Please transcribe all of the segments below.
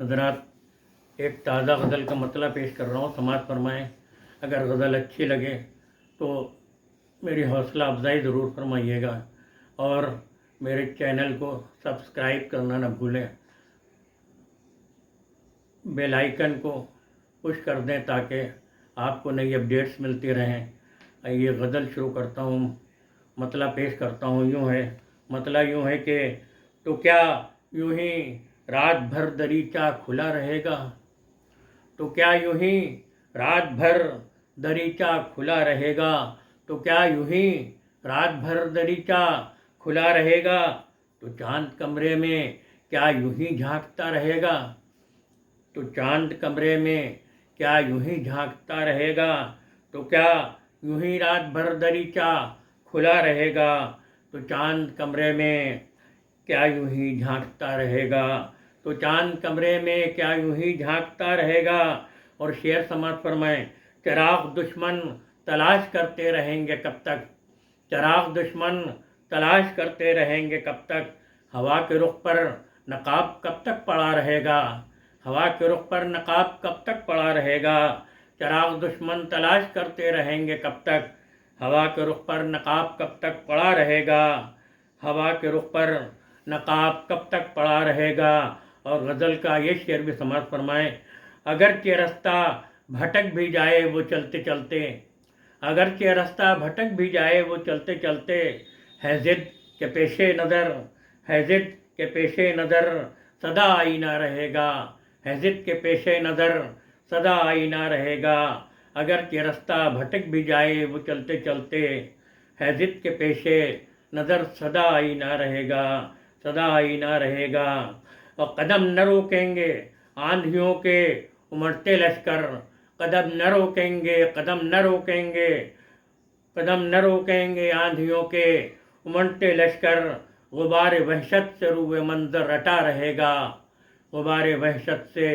حضرات، ایک تازہ غزل کا مطلع پیش کر رہا ہوں، سماعت فرمائیں۔ اگر غزل اچھی لگے تو میری حوصلہ افزائی ضرور فرمائیے گا اور میرے چینل کو سبسکرائب کرنا نہ بھولیں، بیل آئیکن کو پش کر دیں تاکہ آپ کو نئی اپڈیٹس ملتی رہیں۔ یہ غزل شروع کرتا ہوں، مطلع پیش کرتا ہوں۔ مطلع یوں ہے کہ تو کیا یوں ہی رات بھر دریچہ کھلا رہے گا؟ تو کیا یوں ہی رات بھر دریچہ کھلا رہے گا؟ تو کیا یوں ہی رات بھر دریچہ کھلا رہے گا؟ تو چاند کمرے میں کیا یوں ہی جھانکتا رہے گا؟ تو چاند کمرے میں کیا یوں ہی جھانکتا رہے گا؟ تو کیا یوں ہی رات بھر دریچہ کھلا رہے گا؟ تو چاند کمرے میں کیا یوں ہی جھانکتا رہے گا؟ تو چاند کمرے میں کیا یوں ہی جھانکتا رہے گا؟ اور شعر سماعت فرمائیں۔ چراغ دشمن تلاش کرتے رہیں گے کب تک؟ چراغ دشمن تلاش کرتے رہیں گے کب تک؟ ہوا کے رخ پر نقاب کب تک پڑا رہے گا؟ ہوا کے رخ پر نقاب کب تک پڑا رہے گا؟ چراغ دشمن تلاش کرتے رہیں گے کب تک؟ ہوا کے رخ پر نقاب کب تک پڑا رہے گا؟ ہوا کے رخ پر نقاب کب تک پڑا رہے گا؟ اور غزل کا یہ شعر بھی سماعت فرمائیں۔ اگرچہ رستہ بھٹک بھی جائے وہ چلتے چلتے، اگرچہ رستہ بھٹک بھی جائے وہ چلتے چلتے، ہے ضد کے پیش نظر، ہے ضد کے پیش نظر سدا آئینہ رہے گا، ہے ضد کے پیش نظر سدا آئینہ رہے گا۔ اگرچہ رستہ بھٹک بھی جائے وہ چلتے چلتے، ہے ضد کے پیش نظر سدا آئینہ رہے گا، سدا آئینہ رہے گا۔ اور قدم نہ روکیں گے آندھیوں کے امڑتے لشکر، قدم نہ روکیں گے، قدم نہ روکیں گے، قدم نہ روکیں گے آندھیوں کے امڑتے لشکر، غبار وحشت سے روئے منظر رٹا رہے گا، غبار وحشت سے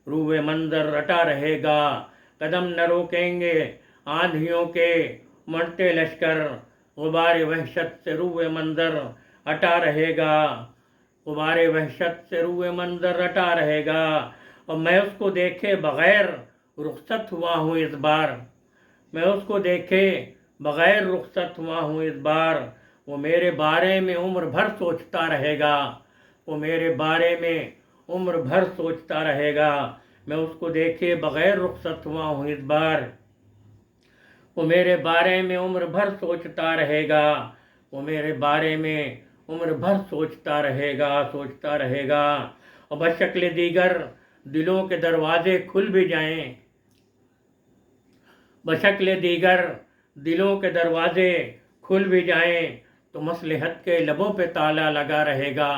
روئے منظر رٹا رہے گا۔ قدم نہ روکیں گے آندھیوں کے امڑتے لشکر، غبار وحشت سے روئے منظر اٹا رہے گا، غبار وحشت سے روئے منظر رٹا رہے گا۔ اور میں اس کو دیکھے بغیر رخصت ہوا ہوں اس بار، میں اس کو دیکھے بغیر رخصت ہوا ہوں اس بار، وہ میرے بارے میں عمر بھر سوچتا رہے گا، وہ میرے بارے میں عمر بھر سوچتا رہے گا۔ میں اس کو دیکھے بغیر رخصت ہوا ہوں اس بار، وہ میرے بارے میں عمر بھر سوچتا رہے گا، وہ میرے بارے میں عمر بھر سوچتا رہے گا، سوچتا رہے گا۔ اور بشکل دیگر دلوں کے دروازے کھل بھی جائیں، بشکل دیگر دلوں کے دروازے کھل بھی جائیں، تو مصلحت کے لبوں پہ تالا لگا رہے گا،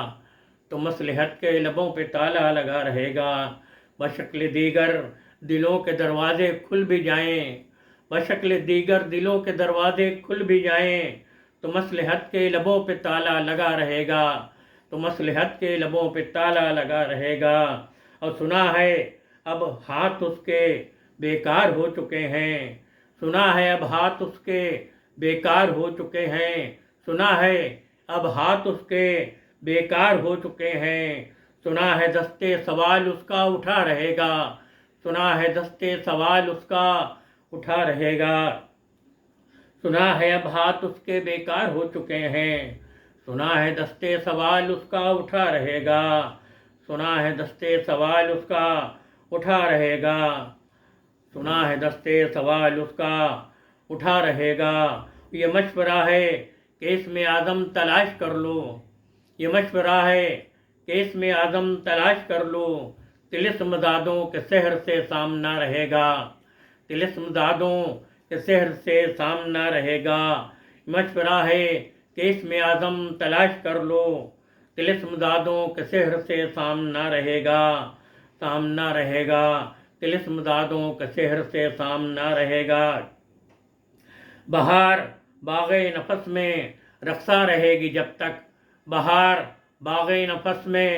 تو مصلحت کے لبوں پہ تالا لگا رہے گا۔ بشکل دیگر دلوں کے دروازے کھل بھی جائیں، بشکل دیگر دلوں کے دروازے کھل بھی جائیں، تو مصلحت کے لبوں پہ تالا لگا رہے گا، تو مصلحت کے لبوں پہ تالا لگا رہے گا۔ اور سنا ہے اب ہاتھ اس کے بیکار ہو چکے ہیں، سنا ہے اب ہاتھ اس کے بیکار ہو چکے ہیں، سنا ہے اب ہاتھ اس کے بیکار ہو چکے ہیں، سنا ہے دستے سوال اس کا اٹھا رہے گا، سنا ہے دستے سوال اس کا اٹھا رہے گا۔ سنا ہے اب ہاتھ اس کے بیکار ہو چکے ہیں، سنا ہے دستے سوال اس کا اٹھا رہے گا، سنا ہے دستے سوال اس کا اٹھا رہے گا، سنا ہے دستے سوال اس کا اٹھا رہے گا۔ یہ مشورہ ہے کہ اس میں اعظم تلاش کر لو، یہ مشورہ ہے کہ اس میں اعظم تلاش کر لو، طلسم زادوں کے سحر سے سامنا رہے گا، طلسم زادوں کے سحر سے سامنا رہے گا۔ مشورہ ہے کہ اس میں اعظم تلاش کر لو، طلسم زادوں کے سحر سے سامنا رہے گا، سامنا رہے گا، طلسم زادوں کے سحر سے سامنا رہے گا۔ بہار باغ نفس میں رقصاں رہے گی جب تک، بہار باغ نفس میں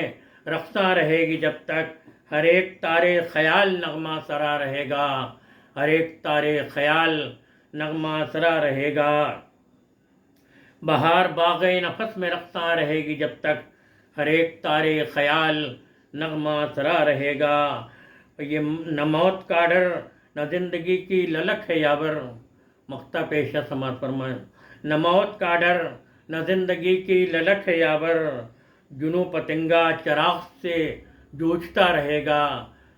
رقصاں رہے گی جب تک، ہر ایک تارے خیال نغمہ سرا رہے گا، ہر ایک تارے خیال نغمہ سرا رہے گا۔ بہار باغ نفس میں رقصاں رہے گی جب تک، ہر ایک تارے خیال نغمہ سرا رہے گا. یہ نہ موت کا ڈر نہ زندگی کی للک ہے یاور. مقطع پیشہ سماعت فرمائیں. نہ موت کا ڈر نہ زندگی کی للک ہے یاور. جنوں پتنگا چراغ سے جوجھتا رہے گا.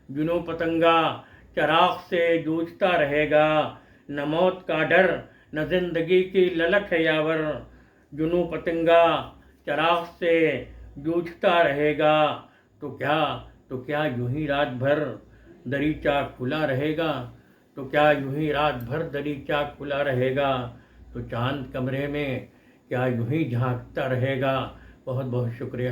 جنوں پتنگا چراغ سے جوجھتا رہے گا. نہ موت کا ڈر نہ زندگی کی للک ہے یاور. جنوں پتنگا چراغ سے جوجھتا رہے گا. تو کیا یوں ہی رات بھر دریچہ کھلا رہے گا. تو کیا یوں ہی رات بھر دریچہ کھلا رہے گا. تو چاند کمرے میں کیا یوں ہی جھانکتا رہے گا. بہت بہت شکریہ.